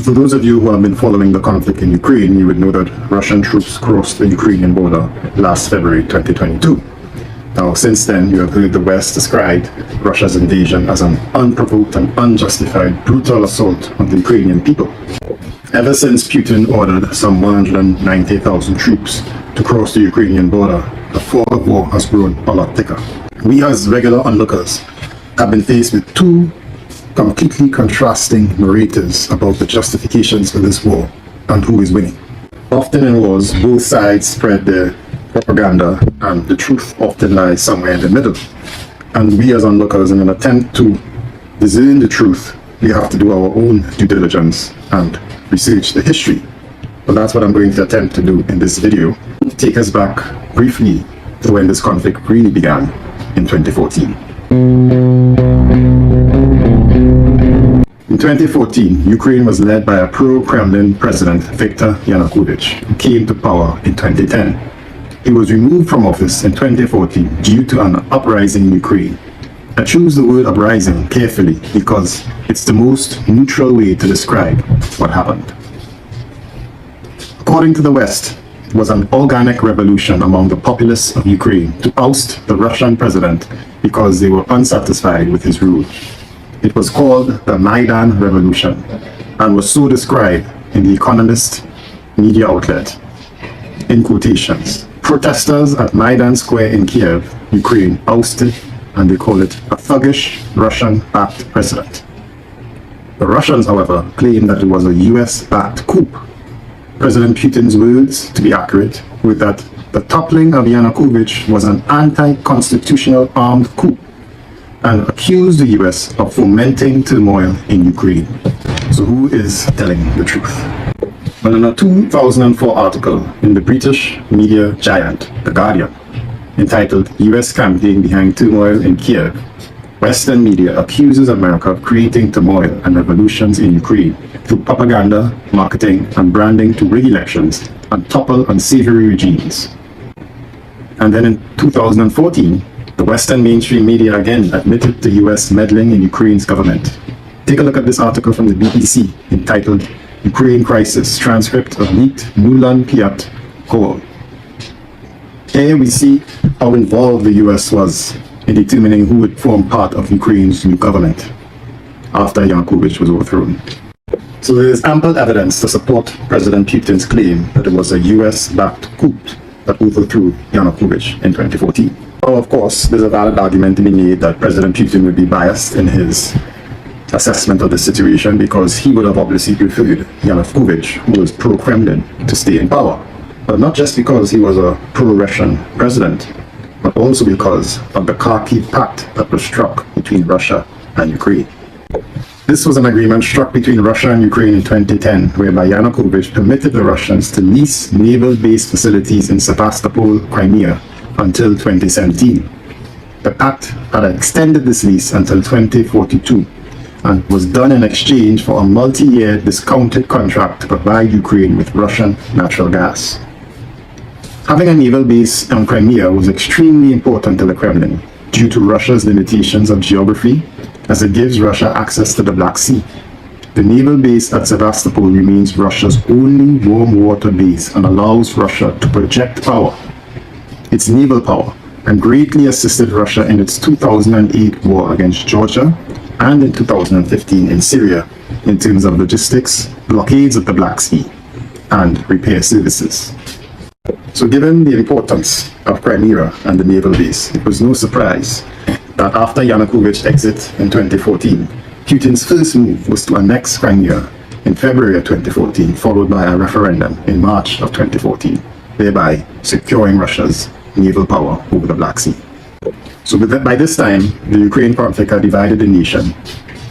For those of you who have been following the conflict in Ukraine, you would know that Russian troops crossed the Ukrainian border last February 2022. Now, since then, you have heard the West describe Russia's invasion as an unprovoked and unjustified brutal assault on the Ukrainian people. Ever since Putin ordered some 190,000 troops to cross the Ukrainian border, the fog of war has grown a lot thicker. We as regular onlookers have been faced with two completely contrasting narratives about the justifications for this war and who is winning. Often in wars, both sides spread their propaganda and the truth often lies somewhere in the middle. And we as onlookers, in an attempt to discern the truth, we have to do our own due diligence and research the history. But that's what I'm going to attempt to do in this video. Take us back briefly to when this conflict really began in 2014. In 2014, Ukraine was led by a pro-Kremlin president, Viktor Yanukovych, who came to power in 2010. He was removed from office in 2014 due to an uprising in Ukraine. I choose the word uprising carefully because it's the most neutral way to describe what happened. According to the West, it was an organic revolution among the populace of Ukraine to oust the Russian president because they were unsatisfied with his rule. It was called the Maidan Revolution and was so described in the Economist media outlet, in quotations. Protesters at Maidan Square in Kiev, Ukraine, ousted, and they call it a thuggish Russian-backed president. The Russians, however, claim that it was a US-backed coup. President Putin's words, to be accurate, were that the toppling of Yanukovych was an anti-constitutional armed coup and accused the US of fomenting turmoil in Ukraine. So who is telling the truth? Well, in a 2004 article in the British media giant, The Guardian, entitled US Campaign Behind Turmoil in Kiev, Western media accuses America of creating turmoil and revolutions in Ukraine through propaganda, marketing, and branding to rig elections and topple unsavory regimes. And then in 2014, the Western mainstream media again admitted to US meddling in Ukraine's government. Take a look at this article from the BBC entitled Ukraine Crisis, transcript of leaked Nuland Piat call. Here we see how involved the US was in determining who would form part of Ukraine's new government after Yanukovych was overthrown. So there is ample evidence to support President Putin's claim that it was a US-backed coup that overthrew Yanukovych in 2014. Now, of course, there's a valid argument to be made that President Putin would be biased in his assessment of the situation because he would have obviously preferred Yanukovych, who was pro-Kremlin, to stay in power. But not just because he was a pro-Russian president, but also because of the Kharkiv Pact that was struck between Russia and Ukraine. This was an agreement struck between Russia and Ukraine in 2010, whereby Yanukovych permitted the Russians to lease naval-based facilities in Sevastopol, Crimea, until 2017. The pact had extended this lease until 2042 and was done in exchange for a multi-year discounted contract to provide Ukraine with Russian natural gas. Having a naval base on Crimea was extremely important to the Kremlin due to Russia's limitations of geography, as it gives Russia access to the Black Sea. The naval base at Sevastopol remains Russia's only warm water base and allows Russia to project power, its naval power, and greatly assisted Russia in its 2008 war against Georgia and in 2015 in Syria in terms of logistics, blockades of the Black Sea, and repair services. So given the importance of Crimea and the naval base, it was no surprise that after Yanukovych's exit in 2014, Putin's first move was to annex Crimea in February of 2014, followed by a referendum in March of 2014, thereby securing Russia's naval power over the Black Sea. So by this time, the Ukraine conflict had divided the nation,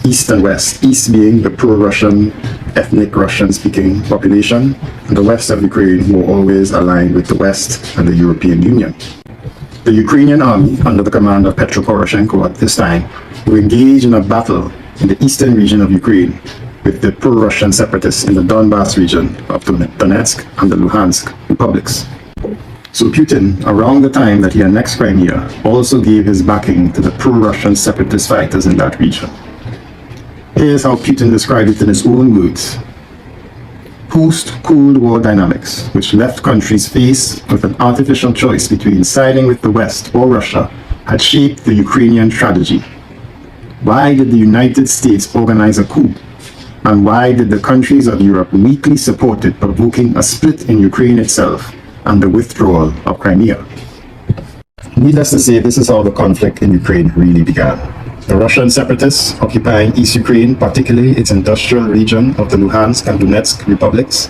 East and West, East being the pro-Russian, ethnic Russian-speaking population, and the West of Ukraine who were always aligned with the West and the European Union. The Ukrainian army, under the command of Petro Poroshenko at this time, were engaged in a battle in the eastern region of Ukraine with the pro-Russian separatists in the Donbas region of Donetsk and the Luhansk republics. So Putin, around the time that he annexed Crimea, also gave his backing to the pro-Russian separatist fighters in that region. Here's how Putin described it in his own words. post-Cold War dynamics, which left countries faced with an artificial choice between siding with the West or Russia, had shaped the Ukrainian strategy. Why did the United States organize a coup? And why did the countries of Europe weakly support it, provoking a split in Ukraine itself and the withdrawal of Crimea? Needless to say, this is how the conflict in Ukraine really began. The Russian separatists occupying East Ukraine, particularly its industrial region of the Luhansk and Donetsk republics,